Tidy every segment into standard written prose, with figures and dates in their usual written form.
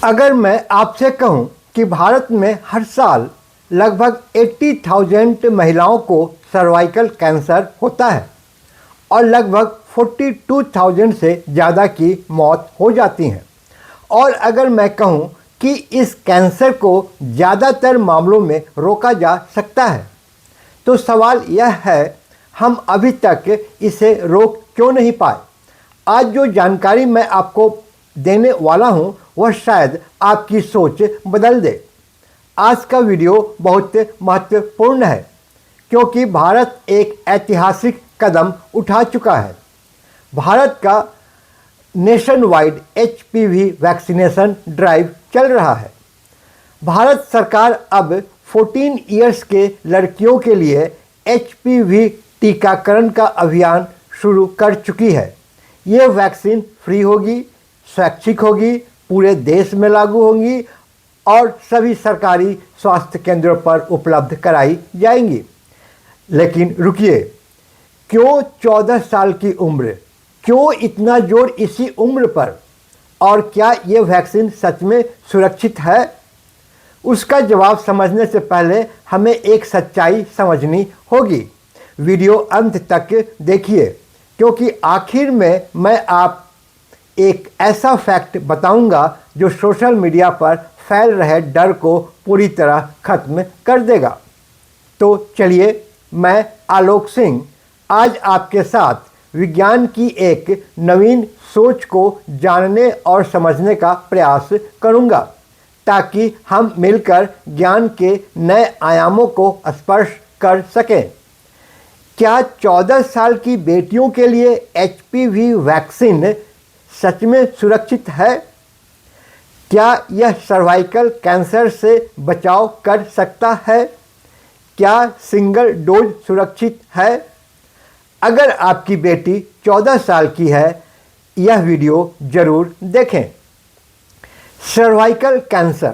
अगर मैं आपसे कहूं कि भारत में हर साल लगभग 80,000 महिलाओं को सर्वाइकल कैंसर होता है और लगभग 42,000 से ज़्यादा की मौत हो जाती हैं, और अगर मैं कहूं कि इस कैंसर को ज़्यादातर मामलों में रोका जा सकता है, तो सवाल यह है, हम अभी तक इसे रोक क्यों नहीं पाए। आज जो जानकारी मैं आपको देने वाला हूं, वह शायद आपकी सोच बदल दे। आज का वीडियो बहुत महत्वपूर्ण है क्योंकि भारत एक ऐतिहासिक कदम उठा चुका है। भारत का nation wide HPV vaccination drive चल रहा है। भारत सरकार अब 14 इयर्स के लड़कियों के लिए HPV टीकाकरण का अभियान शुरू कर चुकी है। ये वैक्सीन फ्री होगी, स्वैच्छिक होगी, पूरे देश में लागू होंगी और सभी सरकारी स्वास्थ्य केंद्रों पर उपलब्ध कराई जाएंगी। लेकिन रुकिए, क्यों 14 साल की उम्र, क्यों इतना जोर इसी उम्र पर, और क्या ये वैक्सीन सच में सुरक्षित है? उसका जवाब समझने से पहले हमें एक सच्चाई समझनी होगी। वीडियो अंत तक देखिए क्योंकि आखिर में मैं आप एक ऐसा फैक्ट बताऊंगा जो सोशल मीडिया पर फैल रहे डर को पूरी तरह खत्म कर देगा। तो चलिए, मैं आलोक सिंह आज आपके साथ विज्ञान की एक नवीन सोच को जानने और समझने का प्रयास करूंगा ताकि हम मिलकर ज्ञान के नए आयामों को स्पर्श कर सकें। क्या 14 साल की बेटियों के लिए HPV वैक्सीन सच में सुरक्षित है? क्या यह सर्वाइकल कैंसर से बचाव कर सकता है? क्या सिंगल डोज सुरक्षित है? अगर आपकी बेटी 14 साल की है, यह वीडियो जरूर देखें। सर्वाइकल कैंसर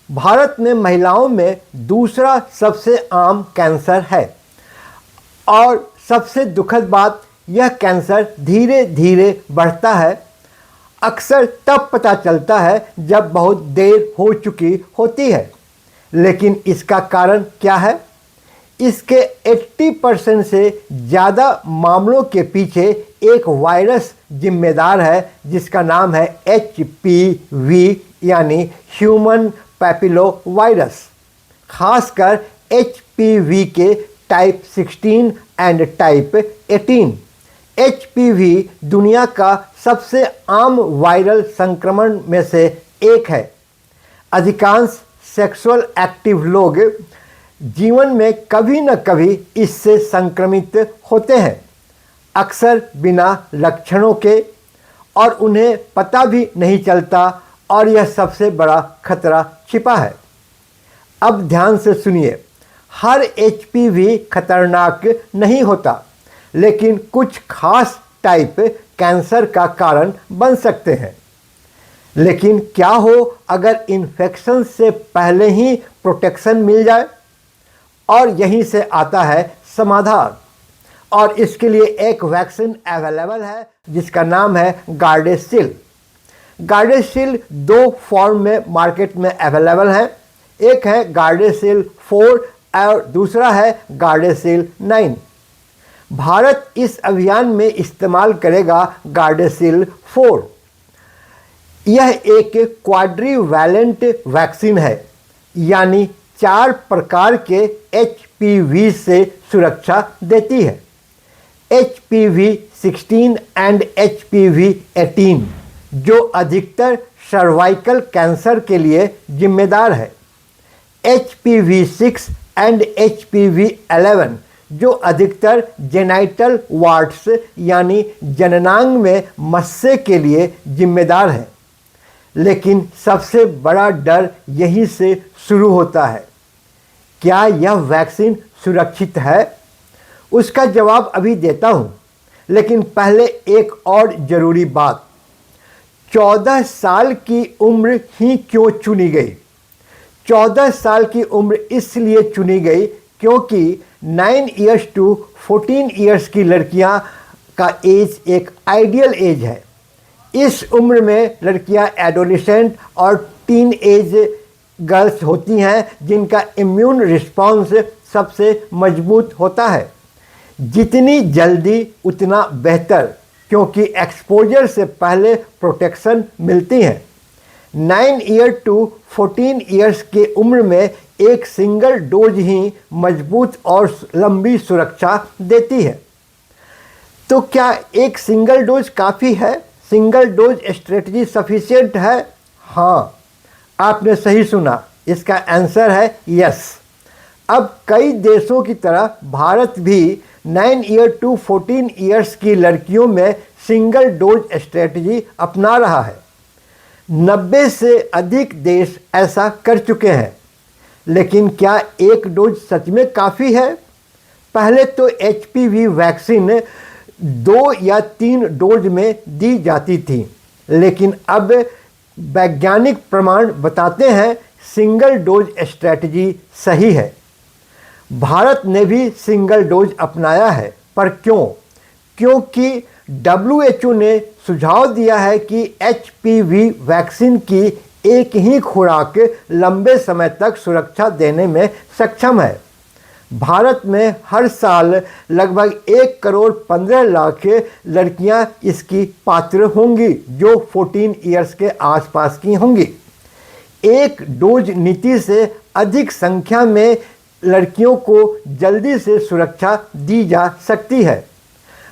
भारत में महिलाओं में दूसरा सबसे आम कैंसर है और सबसे दुखद बात, यह कैंसर धीरे धीरे बढ़ता है। अक्सर तब पता चलता है जब बहुत देर हो चुकी होती है। लेकिन इसका कारण क्या है? इसके 80% से ज़्यादा मामलों के पीछे एक वायरस जिम्मेदार है जिसका नाम है HPV यानी ह्यूमन पैपिलो वायरस। खासकर HPV के टाइप 16 एंड टाइप 18। HPV दुनिया का सबसे आम वायरल संक्रमण में से एक है। अधिकांश सेक्सुअल एक्टिव लोग जीवन में कभी न कभी इससे संक्रमित होते हैं, अक्सर बिना लक्षणों के, और उन्हें पता भी नहीं चलता, और यह सबसे बड़ा खतरा छिपा है। अब ध्यान से सुनिए, हर HPV खतरनाक नहीं होता, लेकिन कुछ खास टाइप कैंसर का कारण बन सकते हैं। लेकिन क्या हो अगर इन्फेक्शन से पहले ही प्रोटेक्शन मिल जाए? और यहीं से आता है समाधान, और इसके लिए एक वैक्सीन अवेलेबल है जिसका नाम है गार्डेसिल। गार्डेसिल 2 फॉर्म में मार्केट में अवेलेबल है। एक है गार्डेसिल 4 और दूसरा है गार्डेसिल 9। भारत इस अभियान में इस्तेमाल करेगा गार्डेसिल 4। यह एक क्वाड्रीवैलेंट वैक्सीन है, यानी 4 प्रकार के HPV से सुरक्षा देती है। HPV 16 एंड HPV 18 जो अधिकतर सर्वाइकल कैंसर के लिए जिम्मेदार है। HPV 6 एंड HPV 11 जो अधिकतर जेनाइटल वार्ट्स यानी जननांग में मस्से के लिए जिम्मेदार है। लेकिन सबसे बड़ा डर यहीं से शुरू होता है, क्या यह वैक्सीन सुरक्षित है? उसका जवाब अभी देता हूँ, लेकिन पहले एक और ज़रूरी बात, 14 साल की उम्र ही क्यों चुनी गई? 14 साल की उम्र इसलिए चुनी गई क्योंकि 9 इयर्स टू 14 इयर्स की लड़कियां का एज एक आइडियल एज है। इस उम्र में लड़कियां एडोलेसेंट और टीन एज गर्ल्स होती हैं जिनका इम्यून रिस्पॉन्स सबसे मजबूत होता है। जितनी जल्दी उतना बेहतर, क्योंकि एक्सपोजर से पहले प्रोटेक्शन मिलती है। 9 ईयर टू 14 ईयर्स के उम्र में एक सिंगल डोज ही मजबूत और लंबी सुरक्षा देती है। तो क्या एक सिंगल डोज काफ़ी है? सिंगल डोज स्ट्रेटजी सफिशिएंट है? हाँ, आपने सही सुना, इसका आंसर है यस। अब कई देशों की तरह भारत भी 9 ईयर टू 14 ईयर्स की लड़कियों में सिंगल डोज स्ट्रेटजी अपना रहा है। 90 से अधिक देश ऐसा कर चुके हैं। लेकिन क्या एक डोज सच में काफ़ी है? पहले तो HPV वैक्सीन 2 या 3 डोज में दी जाती थी, लेकिन अब वैज्ञानिक प्रमाण बताते हैं सिंगल डोज स्ट्रेटजी सही है। भारत ने भी सिंगल डोज अपनाया है, पर क्यों? क्योंकि WHO ने सुझाव दिया है कि HPV वैक्सीन की एक ही खुराक लंबे समय तक सुरक्षा देने में सक्षम है। भारत में हर साल लगभग 1 करोड़ 15 लाख लड़कियां इसकी पात्र होंगी, जो 14 ईयर्स के आसपास की होंगी। एक डोज नीति से अधिक संख्या में लड़कियों को जल्दी से सुरक्षा दी जा सकती है।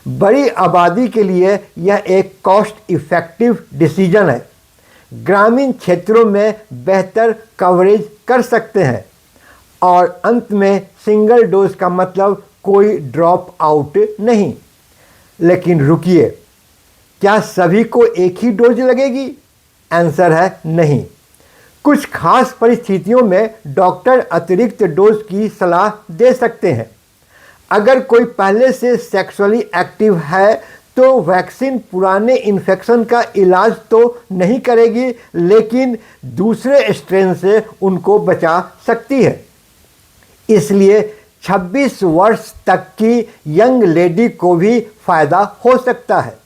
बड़ी आबादी के लिए यह एक कॉस्ट इफ़ेक्टिव डिसीजन है। ग्रामीण क्षेत्रों में बेहतर कवरेज कर सकते हैं। और अंत में सिंगल डोज का मतलब कोई ड्रॉप आउट नहीं। लेकिन रुकिए, क्या सभी को एक ही डोज लगेगी? आंसर है नहीं। कुछ खास परिस्थितियों में डॉक्टर अतिरिक्त डोज की सलाह दे सकते हैं। अगर कोई पहले से सेक्सुअली एक्टिव है तो वैक्सीन पुराने इन्फेक्शन का इलाज तो नहीं करेगी, लेकिन दूसरे स्ट्रेन से उनको बचा सकती है। इसलिए 26 वर्ष तक की यंग लेडी को भी फ़ायदा हो सकता है।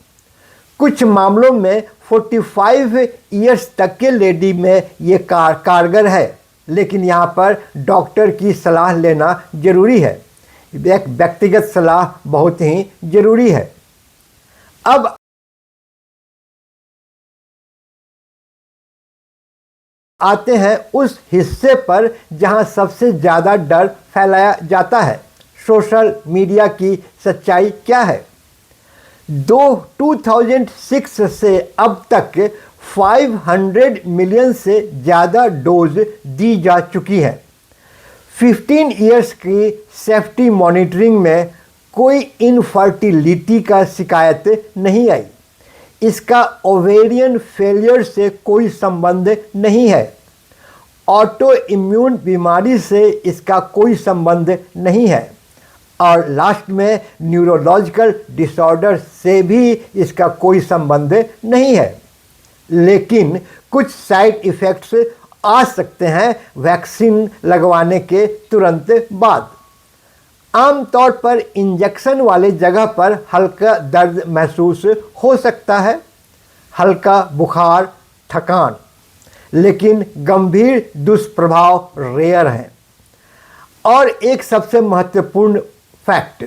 कुछ मामलों में 45 ईयर्स तक के लेडी में ये कारगर है, लेकिन यहाँ पर डॉक्टर की सलाह लेना ज़रूरी है। एक व्यक्तिगत सलाह बहुत ही ज़रूरी है। अब आते हैं उस हिस्से पर जहां सबसे ज़्यादा डर फैलाया जाता है। सोशल मीडिया की सच्चाई क्या है? 2006 से अब तक 500 मिलियन से ज़्यादा डोज दी जा चुकी है। 15 ईयर्स की सेफ्टी मॉनिटरिंग में कोई इनफर्टिलिटी का शिकायत नहीं आई। इसका ओवेरियन फेलियर से कोई संबंध नहीं है। ऑटो इम्यून बीमारी से इसका कोई संबंध नहीं है। और लास्ट में न्यूरोलॉजिकल डिसऑर्डर से भी इसका कोई संबंध नहीं है। लेकिन कुछ साइड इफ़ेक्ट्स आ सकते हैं वैक्सीन लगवाने के तुरंत बाद। आमतौर पर इंजेक्शन वाले जगह पर हल्का दर्द महसूस हो सकता है, हल्का बुखार, थकान, लेकिन गंभीर दुष्प्रभाव रेयर हैं। और एक सबसे महत्वपूर्ण फैक्ट,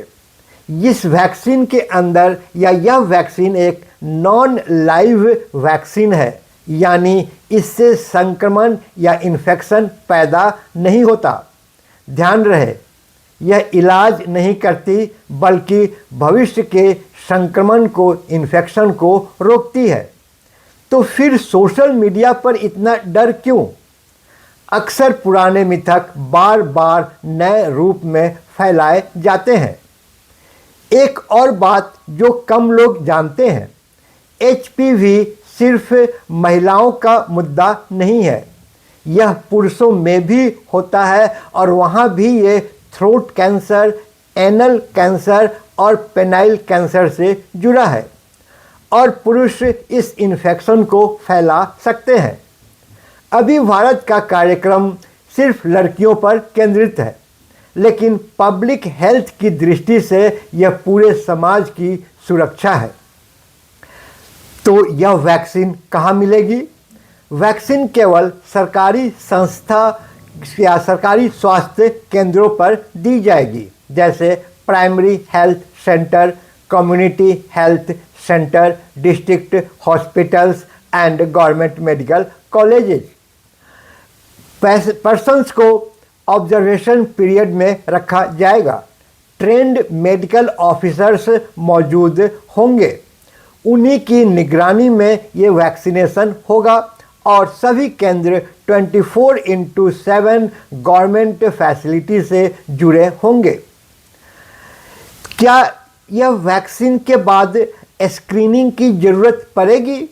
इस वैक्सीन के अंदर यह वैक्सीन एक नॉन लाइव वैक्सीन है, यानी इससे संक्रमण या इन्फेक्शन पैदा नहीं होता। ध्यान रहे, यह इलाज नहीं करती, बल्कि भविष्य के संक्रमण को, इन्फेक्शन को रोकती है। तो फिर सोशल मीडिया पर इतना डर क्यों? अक्सर पुराने मिथक बार बार नए रूप में फैलाए जाते हैं। एक और बात जो कम लोग जानते हैं, HPV सिर्फ महिलाओं का मुद्दा नहीं है, यह पुरुषों में भी होता है। और वहाँ भी ये थ्रोट कैंसर, एनल कैंसर और पेनाइल कैंसर से जुड़ा है। और पुरुष इस इन्फेक्शन को फैला सकते हैं। अभी भारत का कार्यक्रम सिर्फ लड़कियों पर केंद्रित है, लेकिन पब्लिक हेल्थ की दृष्टि से यह पूरे समाज की सुरक्षा है। तो यह वैक्सीन कहाँ मिलेगी? वैक्सीन केवल सरकारी संस्था या सरकारी स्वास्थ्य केंद्रों पर दी जाएगी, जैसे primary health centre, community health centre, district hospitals and government medical colleges. Persons को ऑब्जर्वेशन पीरियड में रखा जाएगा। ट्रेंड मेडिकल ऑफिसर्स मौजूद होंगे, उन्हीं की निगरानी में ये वैक्सीनेशन होगा और सभी केंद्र 24/7 गवर्नमेंट फैसिलिटी से जुड़े होंगे। क्या यह वैक्सीन के बाद स्क्रीनिंग की ज़रूरत पड़ेगी?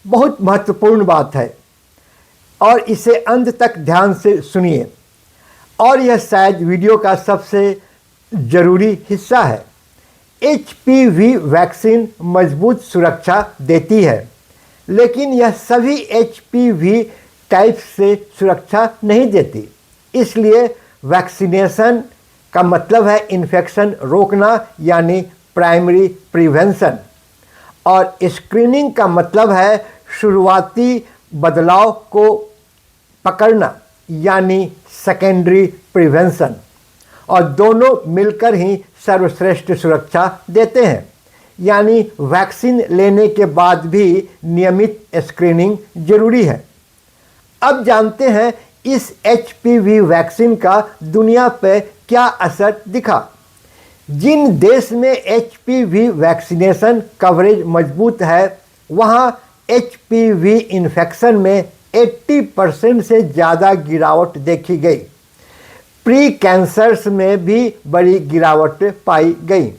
बहुत महत्वपूर्ण बात है और इसे अंत तक ध्यान से सुनिए, और यह शायद वीडियो का सबसे ज़रूरी हिस्सा है। HPV वैक्सीन मजबूत सुरक्षा देती है, लेकिन यह सभी HPV टाइप से सुरक्षा नहीं देती। इसलिए वैक्सीनेशन का मतलब है इन्फेक्शन रोकना, यानी प्राइमरी प्रिवेंशन, और स्क्रीनिंग का मतलब है शुरुआती बदलाव को पकड़ना, यानी सेकेंडरी प्रिवेंशन, और दोनों मिलकर ही सर्वश्रेष्ठ सुरक्षा देते हैं। यानी वैक्सीन लेने के बाद भी नियमित स्क्रीनिंग जरूरी है। अब जानते हैं इस HPV वैक्सीन का दुनिया पर क्या असर दिखा। जिन देश में HPV वैक्सीनेशन कवरेज मजबूत है, वहाँ HPV इन्फेक्शन में 80% से ज़्यादा गिरावट देखी गई। प्री कैंसर्स में भी बड़ी गिरावट पाई गई।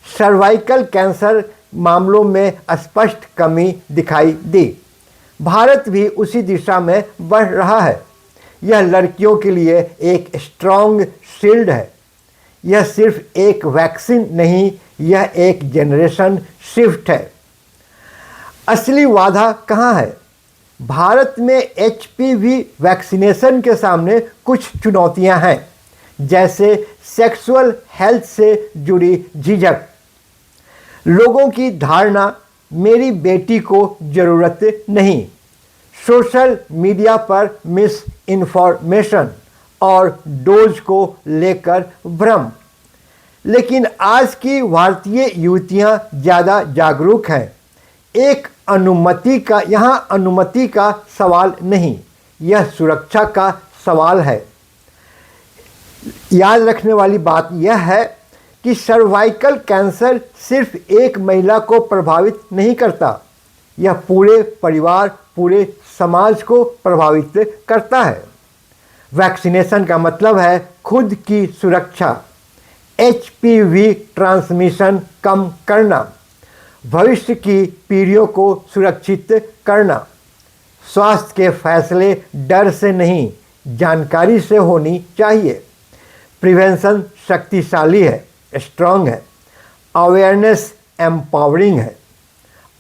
सर्वाइकल कैंसर मामलों में स्पष्ट कमी दिखाई दी। भारत भी उसी दिशा में बढ़ रहा है। यह लड़कियों के लिए एक स्ट्रॉन्ग शील्ड है। यह सिर्फ एक वैक्सीन नहीं, यह एक जनरेशन शिफ्ट है। असली वादा कहाँ है? भारत में HPV वैक्सीनेशन के सामने कुछ चुनौतियां हैं, जैसे सेक्सुअल हेल्थ से जुड़ी झिझक, लोगों की धारणा मेरी बेटी को ज़रूरत नहीं, सोशल मीडिया पर मिस इन्फॉर्मेशन और डोज को लेकर भ्रम। लेकिन आज की भारतीय युवतियां ज़्यादा जागरूक हैं। यहाँ अनुमति का सवाल नहीं, यह सुरक्षा का सवाल है। याद रखने वाली बात यह है कि सर्वाइकल कैंसर सिर्फ एक महिला को प्रभावित नहीं करता, यह पूरे परिवार, पूरे समाज को प्रभावित करता है। वैक्सीनेशन का मतलब है खुद की सुरक्षा, HPV ट्रांसमिशन कम करना, भविष्य की पीढ़ियों को सुरक्षित करना। स्वास्थ्य के फैसले डर से नहीं, जानकारी से होनी चाहिए। प्रिवेंशन शक्तिशाली है, स्ट्रॉन्ग है, अवेयरनेस एम्पावरिंग है,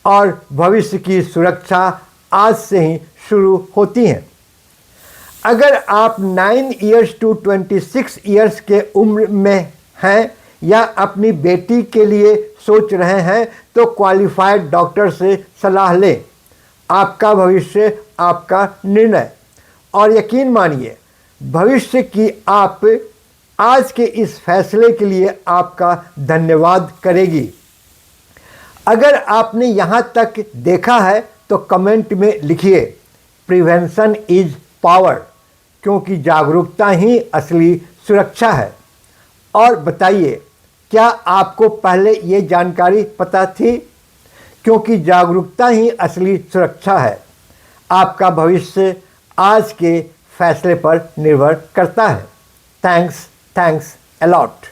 और भविष्य की सुरक्षा आज से ही शुरू होती है। अगर आप 9 इयर्स टू 26 इयर्स के उम्र में हैं या अपनी बेटी के लिए सोच रहे हैं, तो क्वालिफाइड डॉक्टर से सलाह लें। आपका भविष्य, आपका निर्णय, और यकीन मानिए भविष्य की आप आज के इस फैसले के लिए आपका धन्यवाद करेगी। अगर आपने यहाँ तक देखा है तो कमेंट में लिखिए, प्रिवेंशन इज पावर, क्योंकि जागरूकता ही असली सुरक्षा है। और बताइए, क्या आपको पहले ये जानकारी पता थी? क्योंकि जागरूकता ही असली सुरक्षा है। आपका भविष्य आज के फैसले पर निर्भर करता है। Thanks a lot.